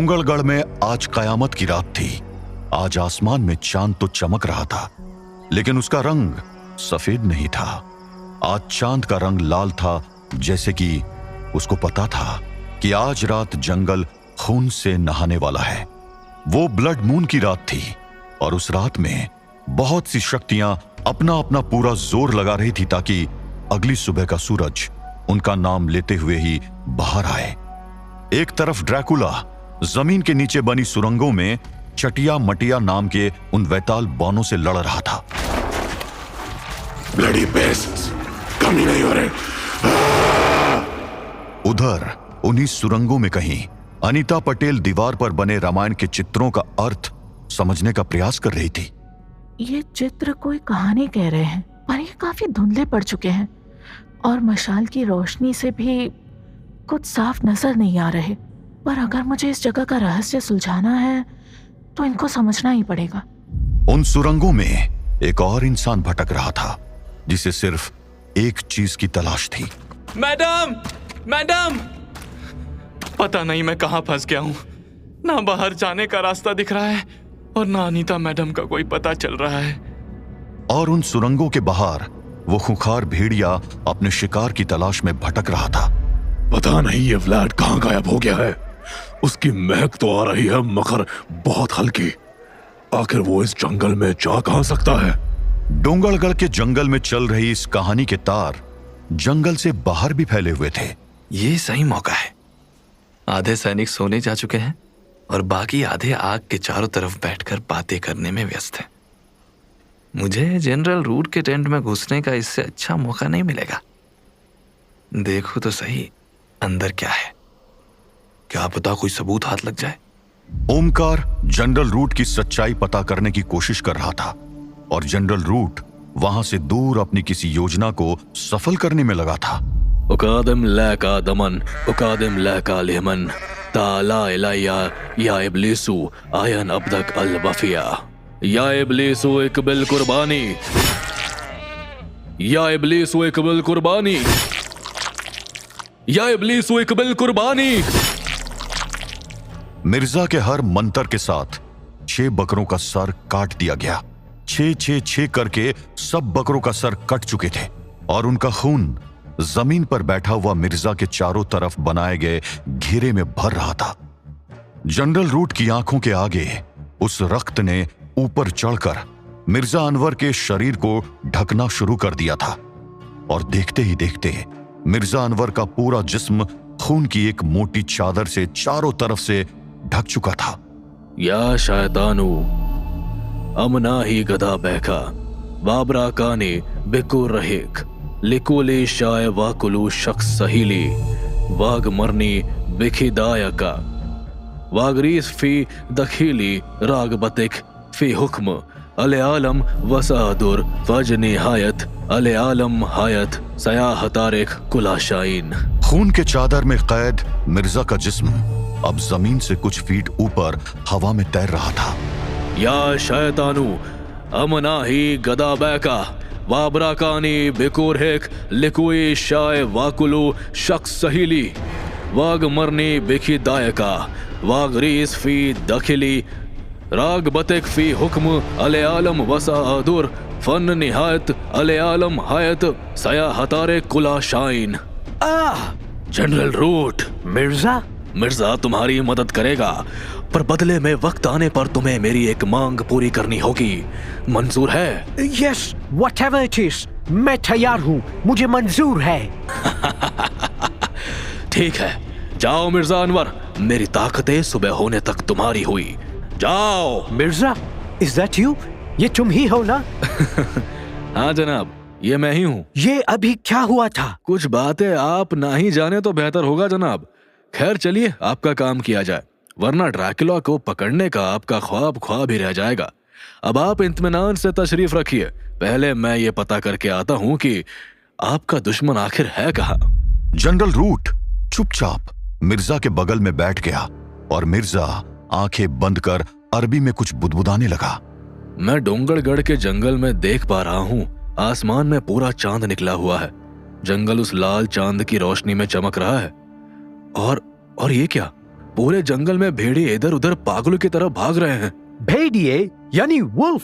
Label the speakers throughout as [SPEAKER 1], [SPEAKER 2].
[SPEAKER 1] डोंगरगढ़ में आज कयामत की रात थी। आज आसमान में चांद तो चमक रहा था, लेकिन उसका रंग सफेद नहीं था। आज चांद का रंग लाल था, जैसे कि उसको पता था कि आज रात जंगल खून से नहाने वाला है। वो ब्लड मून की रात थी और उस रात में बहुत सी शक्तियां अपना अपना पूरा जोर लगा रही थी ताकि अगली सुबह का सूरज उनका नाम लेते हुए ही बाहर आए। एक तरफ ड्रैकुला जमीन के नीचे बनी सुरंगों में चटिया मटिया नाम के उन वैताल बौनों से लड़ रहा था।
[SPEAKER 2] ब्लडी पेस्ट्स, कमी नहीं हो रहे।
[SPEAKER 1] उधर उन्हीं सुरंगों में कहीं अनीता पटेल दीवार पर बने रामायण के चित्रों का अर्थ समझने का प्रयास कर रही थी।
[SPEAKER 3] ये चित्र कोई कहानी कह रहे हैं, पर ये काफी धुंधले पड़ चुके हैं और मशाल की रोशनी से भी कुछ साफ नजर नहीं आ रहे। पर अगर मुझे इस जगह का रहस्य सुलझाना है तो इनको समझना ही पड़ेगा।
[SPEAKER 1] उन सुरंगों में एक और इंसान भटक रहा था जिसे सिर्फ एक चीज की तलाश थी।
[SPEAKER 4] मैडम, मैडम, पता नहीं मैं कहां फंस गया हूं। ना बाहर जाने का रास्ता दिख रहा है और ना अनीता मैडम का कोई पता चल रहा है।
[SPEAKER 1] और उन सुरंगों के बाहर वो खुंखार भेड़िया अपने शिकार की तलाश में भटक रहा था।
[SPEAKER 2] पता नहीं ये व्लाड कहाँ गायब हो गया है। उसकी महक तो आ रही है मगर बहुत हल्की। आखिर वो इस जंगल में जा कहां सकता है?
[SPEAKER 1] डोंगरगढ़ के जंगल में चल रही इस कहानी के तार जंगल से बाहर भी फैले हुए थे।
[SPEAKER 4] ये सही मौका है। आधे सैनिक सोने जा चुके हैं और बाकी आधे आग के चारों तरफ बैठकर बातें करने में व्यस्त हैं। मुझे जनरल रूट के टेंट में घुसने का इससे अच्छा मौका नहीं मिलेगा। देखो तो सही अंदर क्या है, क्या पता कोई सबूत हाथ लग जाए।
[SPEAKER 1] ओमकार जनरल रूट की सच्चाई पता करने की कोशिश कर रहा था और जनरल रूट वहां से दूर अपनी किसी योजना को सफल करने में लगा था।
[SPEAKER 5] उकादम लैका दमन, उकादम लैका लेमन, ताला इलाया या इब्लीसु आयन अब्दक अल वफिया, या इब्लीसु इकबिल कुर्बानी, या इब्लीसु इकबिल कुर्बानी, या इब्लीसु इकबिल कुर्बानी।
[SPEAKER 1] मिर्जा के हर मंत्र के साथ 6 बकरों का सर काट दिया गया। 6 करके सब बकरों का सर कट चुके थे और उनका खून जमीन पर बैठा हुआ मिर्जा के चारों तरफ बनाए गए घेरे में भर रहा था। जनरल रूट की आंखों के आगे उस रक्त ने ऊपर चढ़कर मिर्जा अनवर के शरीर को ढकना शुरू कर दिया था और देखते ही देखते मिर्जा अनवर का पूरा जिस्म खून की एक मोटी चादर से चारों तरफ से ढक चुका था।
[SPEAKER 5] या शैतानु अमना ही गदा बैका बाबरा काने बिकुर रहेक लिकुले शाय वाकुलू शख्स सहीली वाग मरनी बिखिदायका वागरीस फी दखीली राग बतिक फी हुक्म अले आलम वसादुर फज निहायत अले आलम हायत सयाह तारिक कुलाशाइन।
[SPEAKER 1] खून के चादर में कैद मिर्जा का जिस्म अब जमीन से कुछ फीट ऊपर हवा में तैर रहा था।
[SPEAKER 5] या शैतानु अमना ही गदा बैका वाबरा कानी बिकुर हेक लिकुई शाय वाकुलू शख्स सहीली वाग मरनी बिखी दायका वाग रीस फी दखिली राग बतिक फी हुक्म अले आलम वसा आदुर फन निहायत अले आलम हायत सया हतारे कुला शाइन। General root. मिर्जा तुम्हारी मदद करेगा, पर बदले में वक्त आने पर तुम्हें मेरी एक मांग पूरी करनी होगी। मंजूर है?
[SPEAKER 6] यस, व्हाटएवर इट इज, मैं तैयार हूँ, मुझे मंजूर है।
[SPEAKER 5] ठीक है, जाओ मिर्जा अनवर, मेरी ताकतें सुबह होने तक तुम्हारी हुई। जाओ।
[SPEAKER 6] Mirza, is that you? ये तुम ही हो ना?
[SPEAKER 5] हाँ जनाब, ये मैं ही हूँ।
[SPEAKER 6] ये अभी क्या हुआ था?
[SPEAKER 5] कुछ बातें आप ना ही जाने तो बेहतर होगा जनाब। खैर चलिए आपका काम किया जाए, वरना ड्रैकुला को पकड़ने का आपका ख्वाब ही रह जाएगा। अब आप इत्मीनान से तशरीफ रखिए, पहले मैं ये पता करके आता हूँ कि आपका दुश्मन आखिर है कहाँ।
[SPEAKER 1] जनरल रूट चुपचाप मिर्जा के बगल में बैठ गया और मिर्जा आंखें बंद कर अरबी में कुछ बुदबुदाने लगा।
[SPEAKER 5] मैं डोंगरगढ़ के जंगल में देख पा रहा हूँ, आसमान में पूरा चांद निकला हुआ है। जंगल उस लाल चांद की रोशनी में चमक रहा है। और ये क्या? पूरे जंगल में भेड़िए इधर उधर पागलों की तरह भाग रहे हैं।
[SPEAKER 6] भेड़िए यानी वुल्फ,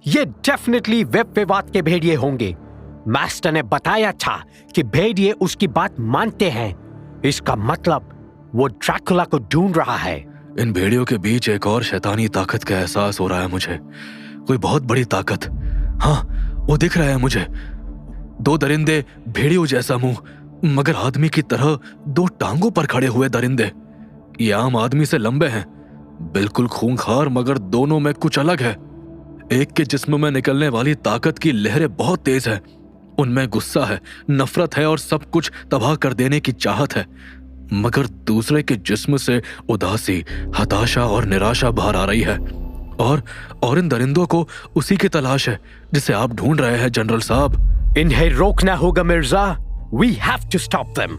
[SPEAKER 6] ये डेफिनेटली वेब विवाद के भेड़िए होंगे। मास्टर ने बताया था कि भेड़िए उसकी बात मानते हैं। इसका मतलब वो ड्रैकुला को ढूंढ रहा है।
[SPEAKER 5] इन भेड़ियों के बीच एक और शैतानी ताकत का एहसास हो रहा है मुझे, कोई बहुत बड़ी ताकत। हाँ, वो दिख रहा है मुझे। 2 दरिंदे, भेड़ियों जैसा मुंह मगर आदमी की तरह 2 टांगों पर खड़े हुए दरिंदे। ये आम आदमी से लंबे हैं, बिल्कुल खूंखार, मगर दोनों में कुछ अलग है। एक के जिस्म में निकलने वाली ताकत की लहरें बहुत तेज है, उनमें गुस्सा है, नफरत है और सब कुछ तबाह कर देने की चाहत है। मगर दूसरे के जिस्म से उदासी, हताशा और निराशा बाहर आ रही है। और इन दरिंदों को उसी की तलाश है जिसे आप ढूंढ रहे हैं जनरल साहब।
[SPEAKER 6] इन्हें रोकना होगा Mirza. We have to stop them.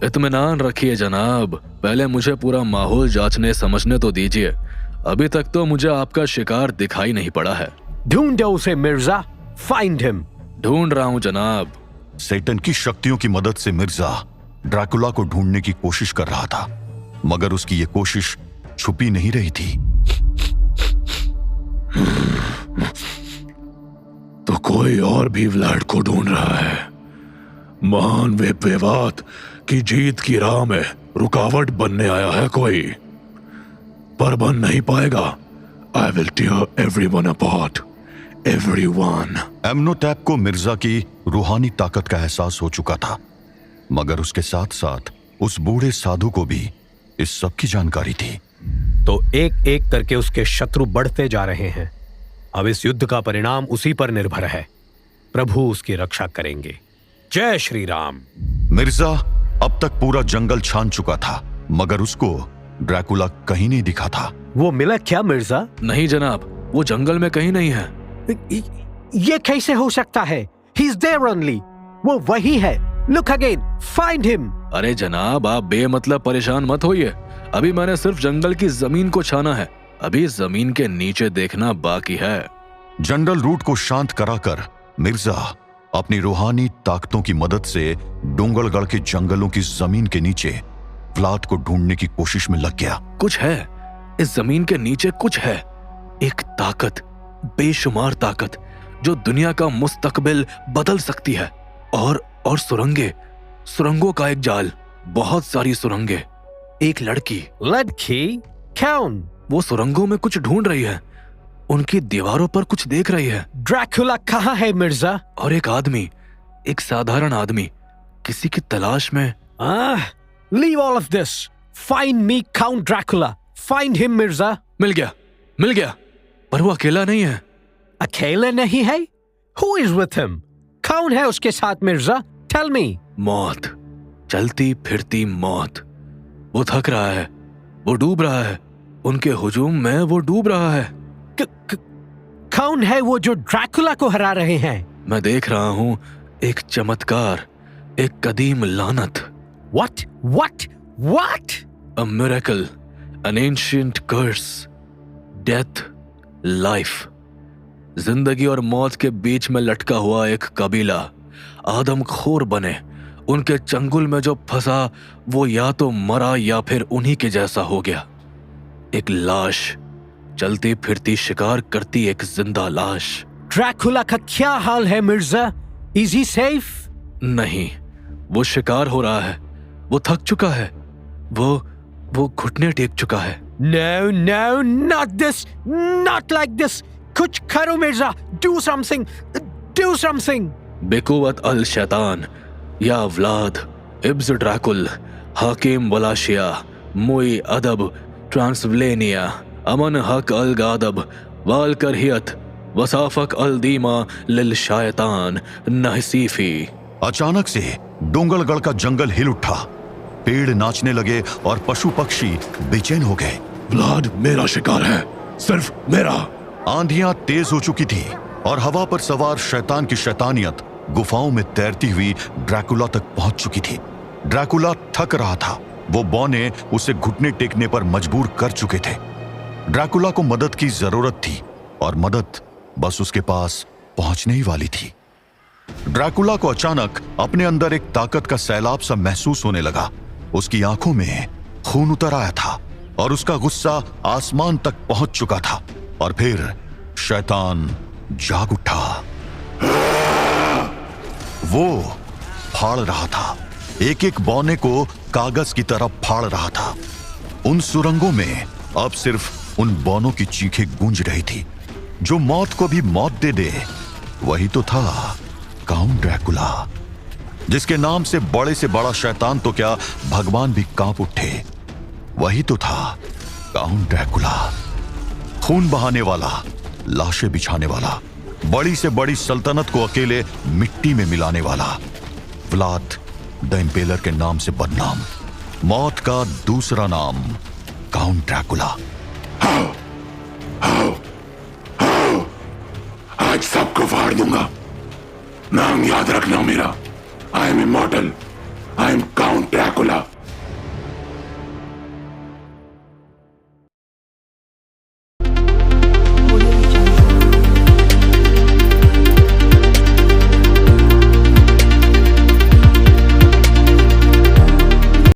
[SPEAKER 5] इत्मीनान रखिए जनाब, पहले मुझे पूरा माहौल जांचने समझने तो दीजिए। अभी तक तो मुझे आपका शिकार दिखाई नहीं पड़ा है।
[SPEAKER 6] ढूंढो उसे मिर्जा। Find him.
[SPEAKER 5] ढूंढ रहा हूं जनाब।
[SPEAKER 1] सैटन की शक्तियों की मदद से मिर्जा ड्रैकुला को ढूंढने की कोशिश कर रहा था, मगर उसकी ये कोशिश छुपी नहीं रही थी।
[SPEAKER 2] तो कोई और भी व्लाड को ढूंढ रहा है। महान वेब विवाद की जीत की राह में रुकावट बनने आया है कोई, पर बन नहीं पाएगा। I will tear everyone apart, everyone.
[SPEAKER 1] एमनोटैप को मिर्जा की रूहानी ताकत का एहसास हो चुका था, मगर उसके साथ साथ उस बूढ़े साधु को भी इस सब की जानकारी थी।
[SPEAKER 6] तो एक एक करके उसके शत्रु बढ़ते जा रहे हैं। अब इस युद्ध का परिणाम उसी पर निर्भर है। प्रभु उसकी रक्षा करेंगे। जय श्री राम।
[SPEAKER 1] मिर्जा अब तक पूरा जंगल छान चुका था, मगर उसको ड्रैकुला कहीं नहीं दिखा था।
[SPEAKER 6] वो मिला क्या मिर्जा?
[SPEAKER 5] नहीं जनाब, वो जंगल में कहीं नहीं है।
[SPEAKER 6] ये कैसे हो सकता है? He's there only. वो वही है। Look again. Find him.
[SPEAKER 5] अरे जनाब, आप बेमतलब परेशान मत होइए। अभी मैंने सिर्फ जंगल की जमीन को छाना है, अभी जमीन के नीचे देखना बाकी है।
[SPEAKER 1] जनरल रूट को शांत कराकर मिर्जा अपनी रूहानी ताकतों की मदद से डोंगरगढ़ के जंगलों की जमीन के नीचे व्लाद को ढूंढने की कोशिश में लग गया।
[SPEAKER 5] कुछ है इस जमीन के नीचे, कुछ है। एक ताकत, बेशुमार ताकत, जो दुनिया का मुस्तकबिल बदल सकती है। और सुरंगों का एक जाल, बहुत सारी सुरंगें। एक लड़की।
[SPEAKER 6] कौन?
[SPEAKER 5] वो सुरंगों में कुछ ढूंढ रही है, उनकी दीवारों पर कुछ देख रही है।
[SPEAKER 6] ड्रैकुला कहाँ है मिर्जा?
[SPEAKER 5] और एक आदमी, एक साधारण आदमी, किसी की तलाश में।
[SPEAKER 6] Leave all of this. Find me Count Dracula. Find him Mirza.
[SPEAKER 5] मिल गया, पर वो अकेला नहीं है।
[SPEAKER 6] अकेले नहीं है? Who is with him? कौन है उसके साथ मिर्जा? Tell me.
[SPEAKER 5] मौत, चलती फिरती मौत। वो थक रहा है, वो डूब रहा है, उनके हुजूम में वो डूब रहा है।
[SPEAKER 6] कौन है वो जो ड्रैकुला को हरा रहे हैं?
[SPEAKER 5] मैं देख रहा हूं एक चमत्कार, एक कदीम लानत।
[SPEAKER 6] What?
[SPEAKER 5] A miracle, an ancient curse, death, life. जिंदगी और मौत के बीच में लटका हुआ एक कबीला आदमखोर बने। उनके चंगुल में जो फंसा वो या तो मरा या फिर उन्हीं के जैसा हो गया। एक लाश, चलती फिरती शिकार करती एक जिंदा लाश।
[SPEAKER 6] ड्रैकुला का क्या हाल है मिर्जा? Is he safe?
[SPEAKER 5] नहीं, वो शिकार हो रहा है, वो थक चुका है, वो घुटने टेक चुका है।
[SPEAKER 6] No, not this, not like this. कुछ करो मिर्जा, do something.
[SPEAKER 5] बेकुवत अल शैतान, या व्लाद, इब्ज ड्रैकुल, हाकिम वलाशिया, मुई अदब, ट्रांसवलेनिया, अमन हक अल गादब, वाल करहियत, वसाफक अल दीमा लिल शायतान नहसीफी।
[SPEAKER 1] अचानक से डोंगरगढ़ का जंगल हिल उठा, पेड़ नाचने लगे और पशु पक्षी बेचैन हो गए।
[SPEAKER 2] व्लाड मेरा शिकार है, सिर्फ मेरा।
[SPEAKER 1] आंधियां तेज हो चुकी थी और हवा पर सवार शैतान की शैतानियत गुफाओं में तैरती हुई ड्रैकुला तक पहुंच चुकी थी। ड्रैकुला थक रहा था, वो बौने उसे घुटने टेकने पर मजबूर कर चुके थे। ड्रैकुला को मदद की जरूरत थी और मदद बस उसके पास पहुंचने ही वाली थी। ड्रैकुला को अचानक अपने अंदर एक ताकत का सैलाब सा महसूस होने लगा। उसकी आंखों में खून उतर आया था और उसका गुस्सा आसमान तक पहुंच चुका था। और फिर शैतान जाग उठा। वो फाड़ रहा था, एक एक बौने को कागज की तरह फाड़ रहा था। उन सुरंगों में अब सिर्फ उन बौनों की चीखें गूंज रही थी। जो मौत को भी मौत दे दे, वही तो था काउंट ड्रैकुला, जिसके नाम से बड़ा शैतान तो क्या भगवान भी कांप उठे। वही तो था काउंट ड्रैकुला, खून बहाने वाला, लाशें बिछाने वाला, बड़ी से बड़ी सल्तनत को अकेले मिट्टी में मिलाने वाला, व्लाद द इम्पेलर के नाम से बदनाम, मौत का दूसरा नाम काउंट ड्रैकुला।
[SPEAKER 7] आज सबको फाड़ दूंगा। नाम याद रखना मेरा। I am immortal. I am count Dracula.